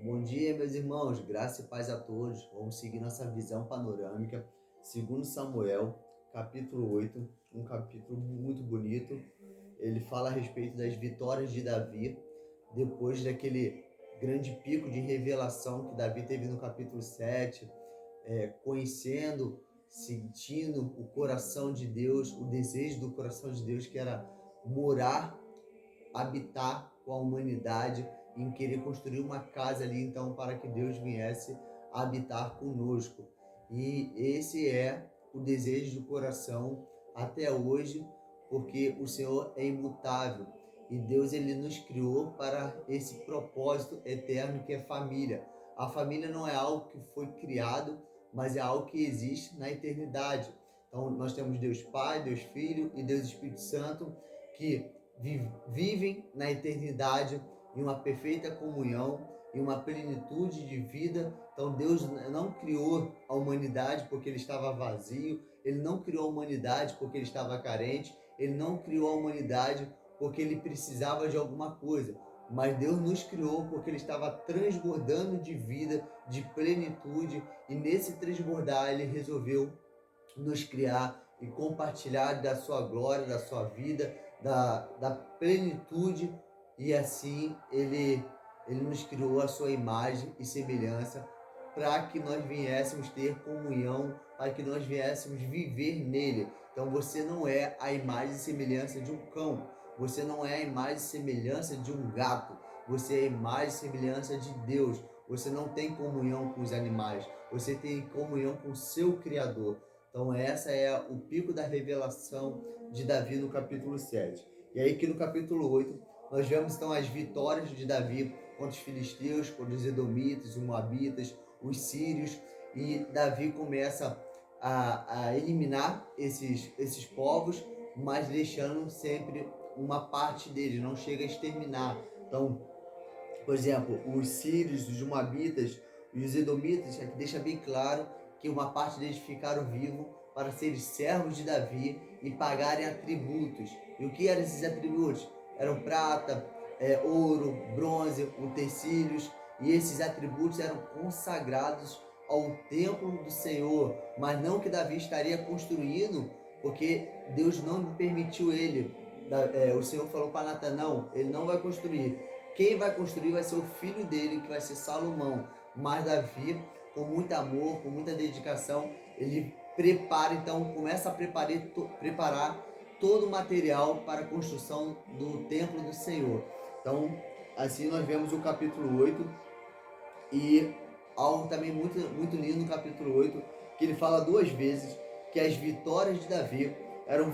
Bom dia, meus irmãos, graça e paz a todos. Vamos seguir nossa visão panorâmica, segundo Samuel, capítulo 8, um capítulo muito bonito. Ele fala a respeito das vitórias de Davi, depois daquele grande pico de revelação que Davi teve no capítulo 7, conhecendo, sentindo o coração de Deus, o desejo do coração de Deus, que era morar, habitar com a humanidade, em querer construir uma casa ali, então, para que Deus viesse habitar conosco. E esse é o desejo do coração até hoje, porque o Senhor é imutável e Deus ele nos criou para esse propósito eterno que é família. A família não é algo que foi criado, mas é algo que existe na eternidade. Então, nós temos Deus Pai, Deus Filho e Deus Espírito Santo que vivem na eternidade em uma perfeita comunhão, em uma plenitude de vida. Então Deus não criou a humanidade porque ele estava vazio, ele não criou a humanidade porque ele estava carente, ele não criou a humanidade porque ele precisava de alguma coisa, mas Deus nos criou porque ele estava transbordando de vida, de plenitude, e nesse transbordar ele resolveu nos criar e compartilhar da sua glória, da sua vida, da plenitude, e assim ele nos criou a sua imagem e semelhança para que nós viéssemos ter comunhão, para que nós viéssemos viver nele. Então você não é a imagem e semelhança de um cão, você não é a imagem e semelhança de um gato, você é a imagem e semelhança de Deus. Você não tem comunhão com os animais, você tem comunhão com o seu Criador. Então essa é o pico da revelação de Davi no capítulo 7. E aí que no capítulo 8 nós vemos então as vitórias de Davi contra os filisteus, contra os edomitas, os moabitas, os sírios, e Davi começa a eliminar esses povos, mas deixando sempre uma parte deles, não chega a exterminar. Então, por exemplo, os sírios, os moabitas e os edomitas, aqui deixa bem claro que uma parte deles ficaram vivos para serem servos de Davi e pagarem atributos. E o que eram esses atributos? Eram prata, ouro, bronze, utensílios, e esses atributos eram consagrados ao templo do Senhor, mas não que Davi estaria construindo, porque Deus não permitiu ele. O Senhor falou para Natan, não, ele não vai construir. Quem vai construir vai ser o filho dele, que vai ser Salomão. Mas Davi, com muito amor, com muita dedicação, ele prepara, então começa a preparar todo o material para a construção do templo do Senhor. Então, assim nós vemos o capítulo 8 e algo também muito, muito lindo no capítulo 8, que ele fala duas vezes que as vitórias de Davi eram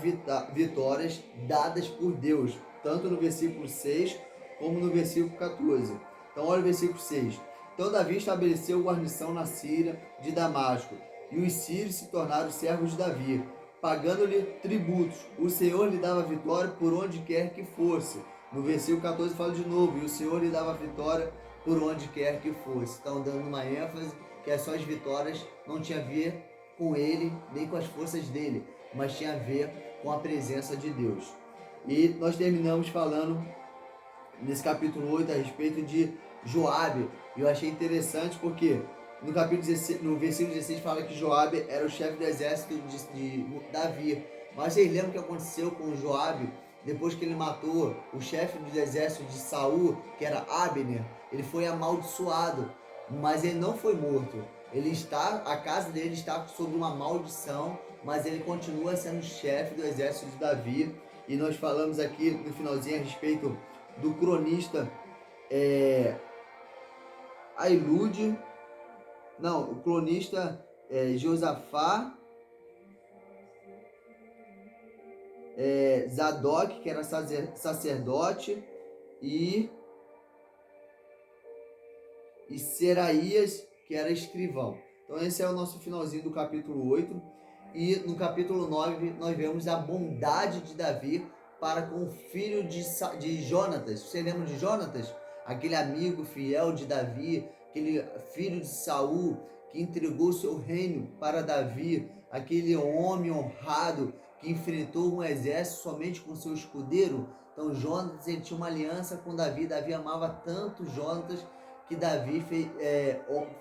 vitórias dadas por Deus, tanto no versículo 6 como no versículo 14. Então olha o versículo 6. Então Davi estabeleceu guarnição na Síria de Damasco, e os sírios se tornaram servos de Davi, pagando-lhe tributos. O Senhor lhe dava vitória por onde quer que fosse. No versículo 14 fala de novo, e o Senhor lhe dava vitória por onde quer que fosse. Então dando uma ênfase que as suas vitórias não tinha a ver com ele, nem com as forças dele, mas tinha a ver com a presença de Deus. E nós terminamos falando nesse capítulo 8 a respeito de Joabe. E eu achei interessante porque no capítulo 16, no versículo 16 fala que Joabe era o chefe do exército de Davi. Mas vocês lembram o que aconteceu com Joabe depois que ele matou o chefe do exército de Saul, que era Abner? Ele foi amaldiçoado, mas ele não foi morto. A casa dele está sob uma maldição, mas ele continua sendo chefe do exército de Davi. E nós falamos aqui no finalzinho a respeito do cronista Ailude, não, o cronista Josafá, Zadok, que era sacerdote, e Seraías, que era escrivão. Então esse é o nosso finalzinho do capítulo 8. E no capítulo 9 nós vemos a bondade de Davi para com o filho de Jonatas. Você lembra de Jonatas? Aquele amigo fiel de Davi, aquele filho de Saul que entregou seu reino para Davi, aquele homem honrado que enfrentou um exército somente com seu escudeiro. Então Jonatas ele tinha uma aliança com Davi. Davi amava tanto Jonatas que Davi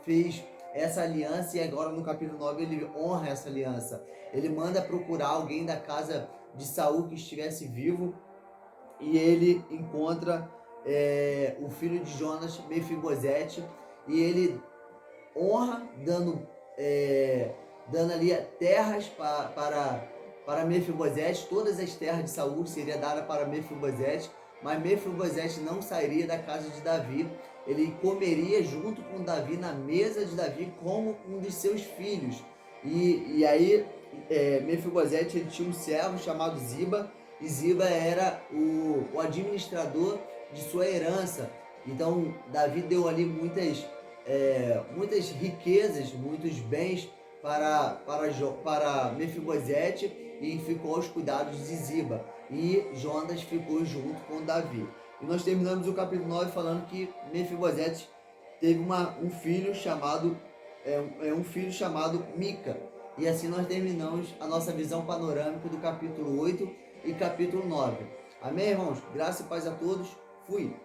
fez essa aliança, e agora no capítulo 9 ele honra essa aliança. Ele manda procurar alguém da casa de Saul que estivesse vivo, e ele encontra o filho de Jonas, Mefibosete, e ele honra, dando ali terras para Mefibosete. Todas as terras de Saul seriam dadas para Mefibosete, mas Mefibosete não sairia da casa de Davi. Ele comeria junto com Davi na mesa de Davi como um de seus filhos. E aí Mefibosete, ele tinha um servo chamado Ziba, e Ziba era o administrador de sua herança. Então Davi deu ali muitas riquezas, muitos bens para Mefibosete, e ficou aos cuidados de Ziba. E Jonas ficou junto com Davi. E nós terminamos o capítulo 9 falando que Mefibosete teve um filho chamado Mica. E assim nós terminamos a nossa visão panorâmica do capítulo 8 e capítulo 9. Amém, irmãos? Graça e paz a todos. Fui!